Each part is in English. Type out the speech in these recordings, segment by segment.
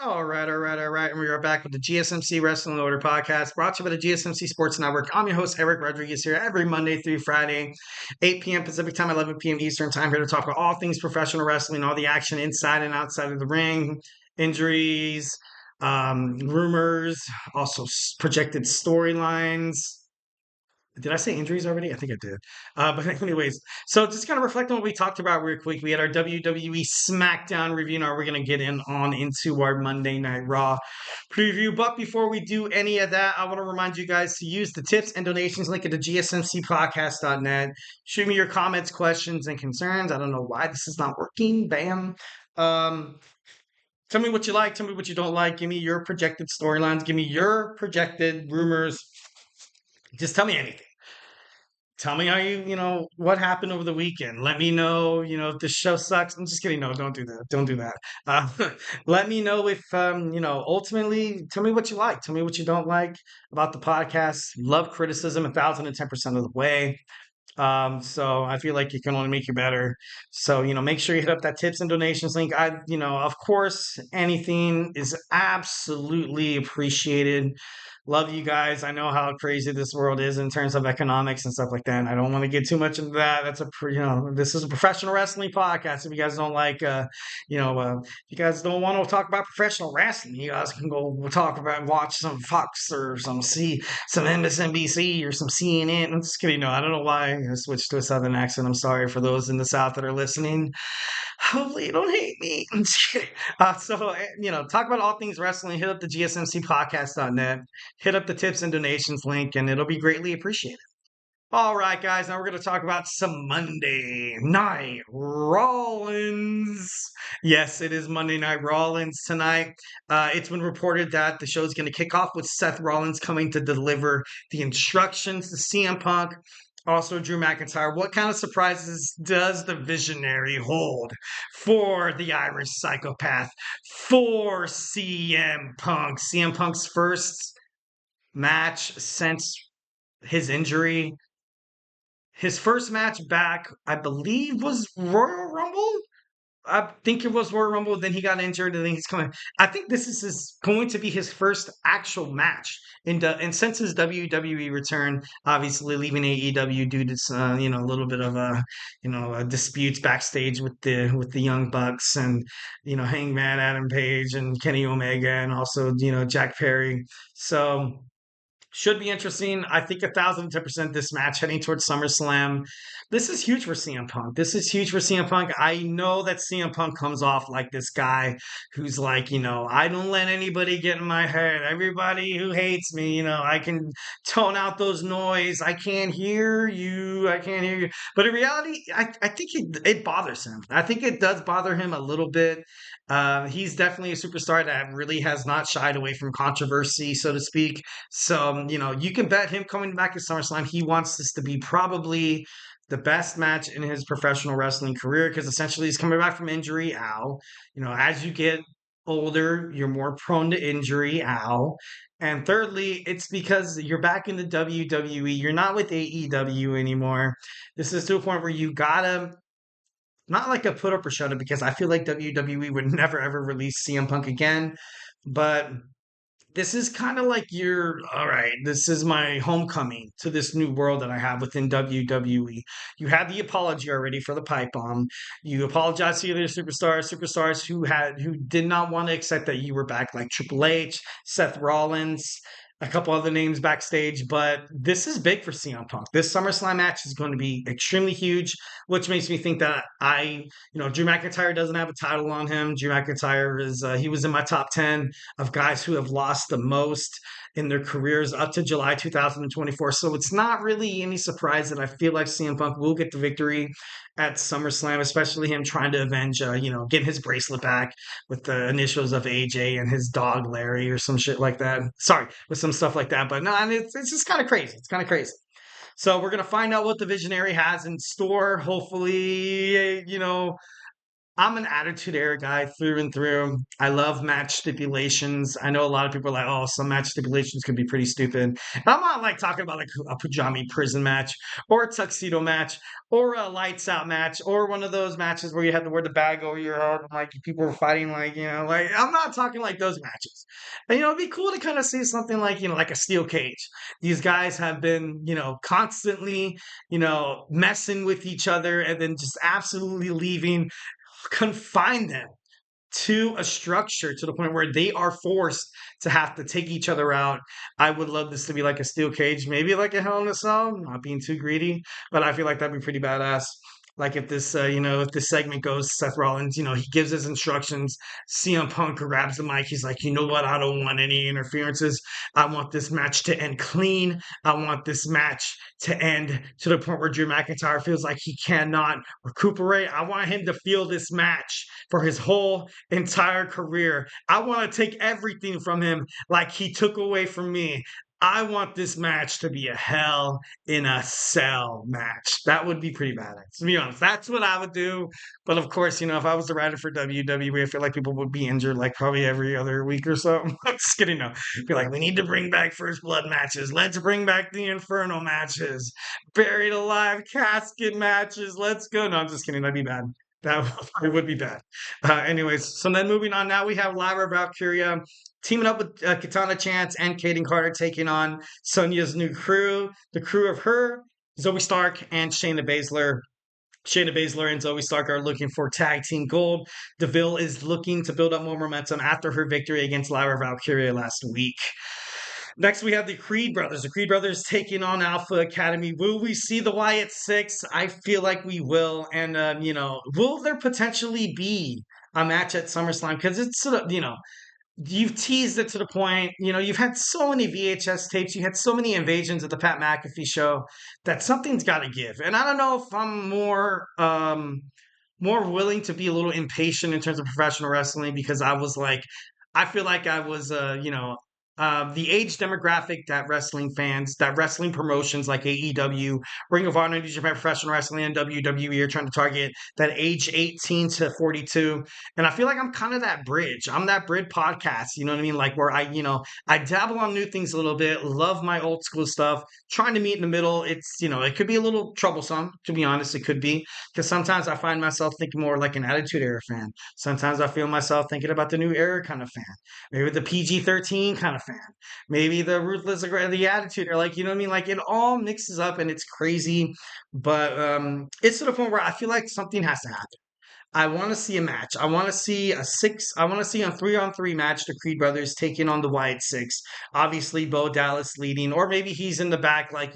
All right. And we are back with the GSMC Wrestling Laureate podcast brought to you by the GSMC Sports Network. I'm your host, Eric Rodriguez, here every Monday through Friday, 8 p.m. Pacific time, 11 p.m. Eastern time, here to talk about all things professional wrestling, all the action inside and outside of the ring, injuries, rumors, also projected storylines. Did I say injuries already? I think I did. But anyways, so just kind of reflect on what we talked about real quick. We had our WWE SmackDown review. Now we're going to get into our Monday Night Raw preview. But before we do any of that, I want to remind you guys to use the tips and donations link at the GSMCpodcast.net. Shoot me your comments, questions, and concerns. I don't know why this is not working. Bam. Tell me what you like. Tell me what you don't like. Give me your projected storylines. Give me your projected rumors. Just tell me anything. Tell me how what happened over the weekend. Let me know, if the show sucks. I'm just kidding. No, don't do that. Don't do that. Uh, let me know if, ultimately, tell me what you like. Tell me what you don't like about the podcast. Love criticism 1,010% of the way. So I feel like it can only make you better. So, make sure you hit up that tips and donations link. Of course, anything is absolutely appreciated. Love you guys. I know how crazy this world is in terms of economics and stuff like that. And I don't want to get too much into that. This is a professional wrestling podcast. If you guys don't like, if you guys don't want to talk about professional wrestling, you guys can go watch some Fox or some MSNBC or some CNN. I'm just kidding. No, I don't know why I switched to a Southern accent. I'm sorry for those in the South that are listening. Hopefully you don't hate me. I'm just kidding. Talk about all things wrestling. Hit up the GSMCpodcast.net. Hit up the tips and donations link, and it'll be greatly appreciated. All right, guys. Now we're going to talk about some Monday Night Rollins. Yes, it is Monday Night Rollins tonight. It's been reported that the show is going to kick off with Seth Rollins coming to deliver the instructions to CM Punk. Also, Drew McIntyre. What kind of surprises does the visionary hold for the Irish psychopath, for CM Punk? CM Punk's first match since his injury. His first match back, I believe, was Royal Rumble. I think it was Royal Rumble. Then he got injured, and then he's coming. I think this is going to be his first actual match and since his WWE return, obviously leaving AEW due to a little bit of disputes backstage with the Young Bucks and Hangman Adam Page and Kenny Omega and also Jack Perry. So. Should be interesting. I think 1,010% this match heading towards SummerSlam. This is huge for CM Punk. This is huge for CM Punk. I know that CM Punk comes off like this guy who's like, I don't let anybody get in my head. Everybody who hates me, I can tone out those noise. I can't hear you. I can't hear you. But in reality, I think it bothers him. I think it does bother him a little bit. He's definitely a superstar that really has not shied away from controversy, so to speak. So, you can bet him coming back to SummerSlam, he wants this to be probably the best match in his professional wrestling career because essentially he's coming back from injury. Ow. As you get older, you're more prone to injury. Ow. And thirdly, it's because you're back in the WWE. You're not with AEW anymore. This is to a point where you gotta not like a put up or shut up because I feel like WWE would never ever release CM Punk again. But this is kind of like all right, this is my homecoming to this new world that I have within WWE. You had the apology already for the pipe bomb. You apologized to the other superstars who did not want to accept that you were back, like Triple H, Seth Rollins, a couple other names backstage, but this is big for CM Punk. This SummerSlam match is going to be extremely huge, which makes me think that Drew McIntyre doesn't have a title on him. Drew McIntyre he was in my top 10 of guys who have lost the most in their careers up to July 2024. So it's not really any surprise that I feel like CM Punk will get the victory at SummerSlam, especially him trying to avenge, getting his bracelet back with the initials of AJ and his dog Larry or some shit like that. Sorry, with some stuff like that. But no, it's just kind of crazy. It's kind of crazy. So we're going to find out what the Visionary has in store. Hopefully, I'm an attitude era guy through and through. I love match stipulations. I know a lot of people are like, oh, some match stipulations can be pretty stupid. And I'm not like talking about like a pajama prison match or a tuxedo match or a lights out match or one of those matches where you had to wear the bag over your head and like people were fighting like, like I'm not talking like those matches. And it'd be cool to kind of see something like, like a steel cage. These guys have been, constantly, messing with each other and then just absolutely leaving confine them to a structure to the point where they are forced to have to take each other out. I would love this to be like a steel cage, maybe like a Hell in a Cell, not being too greedy, but I feel like that'd be pretty badass. Like if this, if this segment goes, Seth Rollins, he gives his instructions. CM Punk grabs the mic. He's like, you know what? I don't want any interferences. I want this match to end clean. I want this match to end to the point where Drew McIntyre feels like he cannot recuperate. I want him to feel this match for his whole entire career. I want to take everything from him like he took away from me. I want this match to be a Hell in a Cell match. That would be pretty badass. To be honest, that's what I would do. But of course, if I was the writer for WWE, I feel like people would be injured like probably every other week or so. I'm just kidding. No, be like, we need to bring back first blood matches. Let's bring back the Inferno matches, buried alive casket matches. Let's go. No, I'm just kidding. That'd be bad. That would be bad. Anyways, so then moving on, now we have Lyra Valkyria teaming up with Katana Chance and Kaden Carter taking on Sonya's new crew, the crew of her, Zoe Stark, and Shayna Baszler. Shayna Baszler and Zoe Stark are looking for tag team gold. Deville is looking to build up more momentum after her victory against Lyra Valkyria last week. Next, we have the Creed brothers. The Creed brothers taking on Alpha Academy. Will we see the Wyatt Six? I feel like we will. And, will there potentially be a match at SummerSlam? Because it's, you've teased it to the point, you've had so many VHS tapes, you had so many invasions at the Pat McAfee show that something's got to give. And I don't know if I'm more willing to be a little impatient in terms of professional wrestling because I feel like I was, the age demographic that wrestling promotions like AEW, Ring of Honor, New Japan Professional Wrestling, and WWE are trying to target that age 18 to 42. And I feel like I'm kind of that bridge. I'm that bridge podcast, you know what I mean? Like where I dabble on new things a little bit, love my old school stuff, trying to meet in the middle. It's, it could be a little troublesome, to be honest. It could be because sometimes I find myself thinking more like an Attitude Era fan. Sometimes I feel myself thinking about the New Era kind of fan. Maybe the PG-13 kind of fan. Maybe the Ruthless, the Attitude, or like, you know what I mean? Like it all mixes up and it's crazy. But it's to the point where I feel like something has to happen. I want to see a match. I want to see I want to see a 3-on-3 match. The Creed brothers taking on the Wyatt Six. Obviously, Bo Dallas leading, or maybe he's in the back, like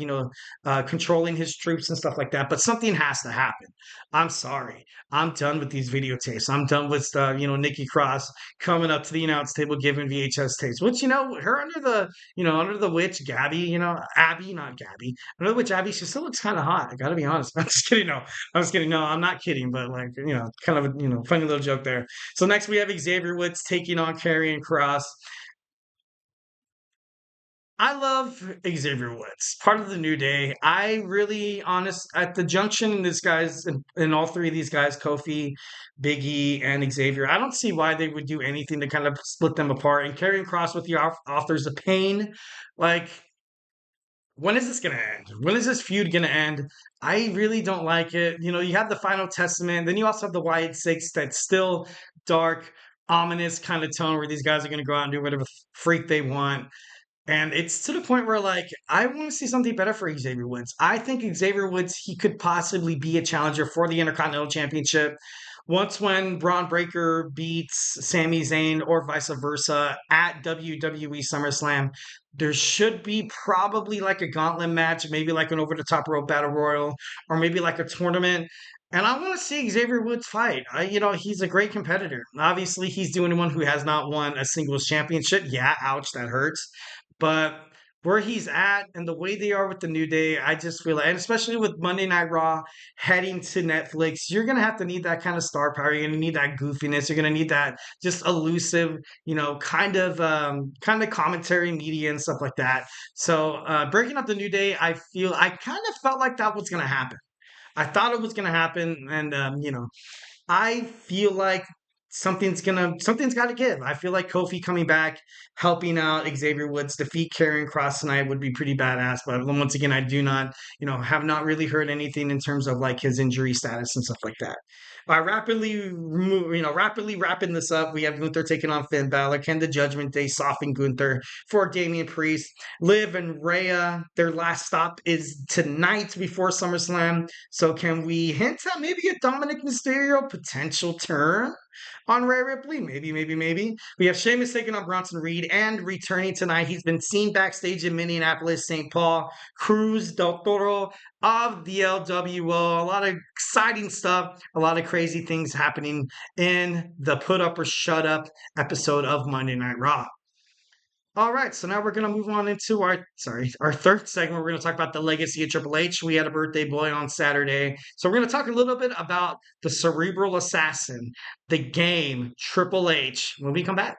controlling his troops and stuff like that. But something has to happen. I'm sorry. I'm done with these videotapes. I'm done with Nikki Cross coming up to the announce table giving VHS tapes. Which her under the witch Gabby, Abby, not Gabby. Under the witch Abby, she still looks kind of hot. I gotta be honest. I'm just kidding. No, I'm just kidding. No, I'm not kidding. But like kind of a funny little joke there. So next we have Xavier Woods taking on Karrion Kross. I love Xavier Woods, part of the New Day. I really honest at the junction in this guys in all three of these guys, Kofi, Biggie, and Xavier. I don't see why they would do anything to kind of split them apart. And Karrion Kross with the authors of pain, like when is this going to end? When is this feud going to end? I really don't like it. You have the Final Testament. Then you also have the Wyatt Six that's still dark, ominous kind of tone where these guys are going to go out and do whatever freak they want. And it's to the point where, like, I want to see something better for Xavier Woods. I think Xavier Woods, he could possibly be a challenger for the Intercontinental Championship. Once when Braun Breaker beats Sami Zayn or vice versa at WWE SummerSlam, there should be probably like a gauntlet match, maybe like an over-the-top rope battle royal, or maybe like a tournament. And I want to see Xavier Woods fight. He's a great competitor. Obviously, he's the only one who has not won a singles championship. Yeah, ouch, that hurts. But where he's at and the way they are with the New Day, I just feel like, and especially with Monday Night Raw heading to Netflix, you're going to have to need that kind of star power. You're going to need that goofiness. You're going to need that just elusive, kind of commentary media and stuff like that. So breaking up the New Day, I kind of felt like that was going to happen. I thought it was going to happen. And, I feel like something's got to give. I feel like Kofi coming back, helping out Xavier Woods defeat Karrion Kross tonight would be pretty badass. But once again, I do not, have not really heard anything in terms of like his injury status and stuff like that. Rapidly wrapping this up, we have Gunther taking on Finn Balor. Can the Judgment Day soften Gunther for Damien Priest? Liv and Rhea, their last stop is tonight before SummerSlam. So can we hint at maybe a Dominic Mysterio potential turn on Rhea Ripley? Maybe. We have Sheamus taking on Bronson Reed and returning tonight. He's been seen backstage in Minneapolis, St. Paul. Cruz del Toro of the LWO. A lot of exciting stuff, a lot of crazy things happening in the Put Up or Shut Up episode of Monday Night Raw. All right, so now we're going to move on into our third segment. We're going to talk about the legacy of Triple H. We had a birthday boy on Saturday. So we're going to talk a little bit about the cerebral assassin, the game, Triple H, when we come back.